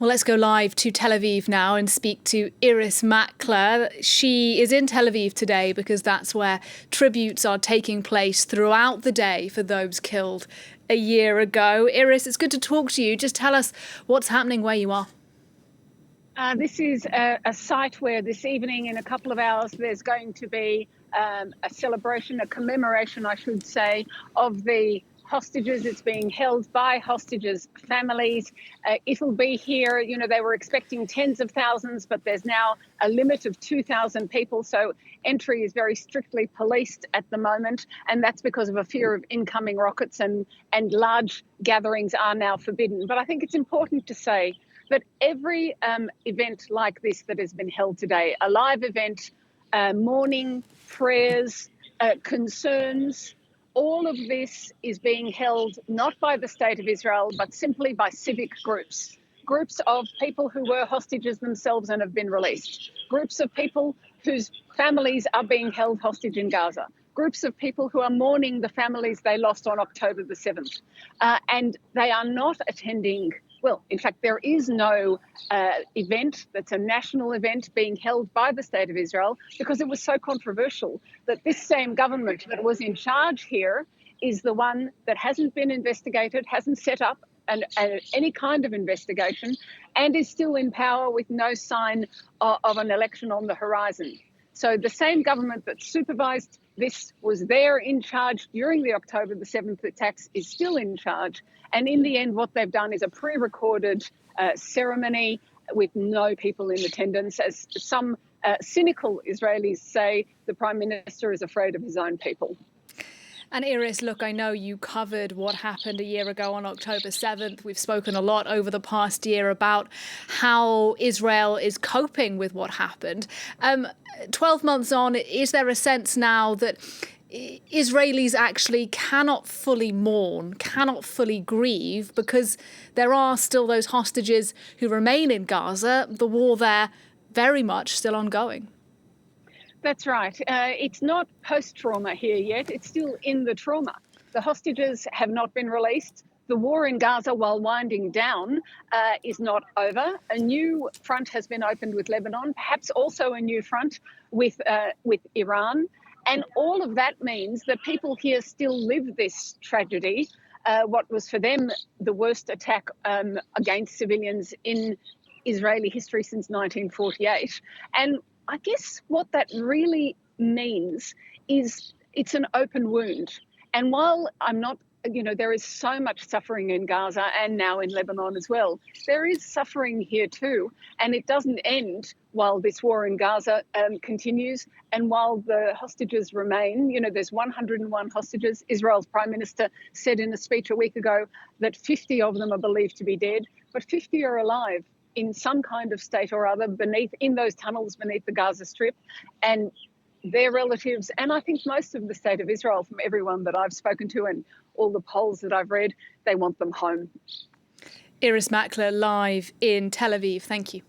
Well, let's go live to Tel Aviv now and speak to Iris Makler. She is in Tel Aviv today because that's where tributes are taking place throughout the day for those killed a year ago. Iris, it's good to talk to you. Just tell us what's happening where you are. This is a site where this evening, in a couple of hours, there's going to be a celebration, a commemoration, I should say, of the hostages. It's being held by hostages' families. It'll be here, they were expecting tens of thousands, but there's now a limit of 2,000 people. So entry is very strictly policed at the moment. And that's because of a fear of incoming rockets, and large gatherings are now forbidden. But I think it's important to say that every event like this that has been held today, a live event, mourning, prayers, concerns, all of this is being held not by the State of Israel, but simply by civic groups. Groups of people who were hostages themselves and have been released. Groups of people whose families are being held hostage in Gaza. Groups of people who are mourning the families they lost on October the 7th. And they are not attending. Well, in fact, there is no event that's a national event being held by the State of Israel because it was so controversial that this same government that was in charge here is the one that hasn't been investigated, hasn't set up any kind of investigation, and is still in power with no sign of an election on the horizon. So the same government that supervised this, was there in charge during the October the 7th attacks, is still in charge. And in the end, what they've done is a pre-recorded ceremony with no people in attendance. As some cynical Israelis say, the Prime Minister is afraid of his own people. And Iris, look, I know you covered what happened a year ago on October 7th. We've spoken a lot over the past year about how Israel is coping with what happened. 12 months on, is there a sense now that Israelis actually cannot fully mourn, cannot fully grieve, because there are still those hostages who remain in Gaza, the war there very much still ongoing? That's right. It's not post-trauma here yet. It's still in the trauma. The hostages have not been released. The war in Gaza, while winding down, is not over. A new front has been opened with Lebanon, perhaps also a new front with Iran. And all of that means that people here still live this tragedy, what was for them the worst attack against civilians in Israeli history since 1948. And I guess what that really means is it's an open wound. And while I'm not, there is so much suffering in Gaza and now in Lebanon as well, there is suffering here too. And it doesn't end while this war in Gaza continues and while the hostages remain. There's 101 hostages. Israel's Prime Minister said in a speech a week ago that 50 of them are believed to be dead, but 50 are alive in some kind of state or other in those tunnels beneath the Gaza Strip, and their relatives, and I think most of the State of Israel, from everyone that I've spoken to and all the polls that I've read, they want them home. Iris Makler live in Tel Aviv. Thank you.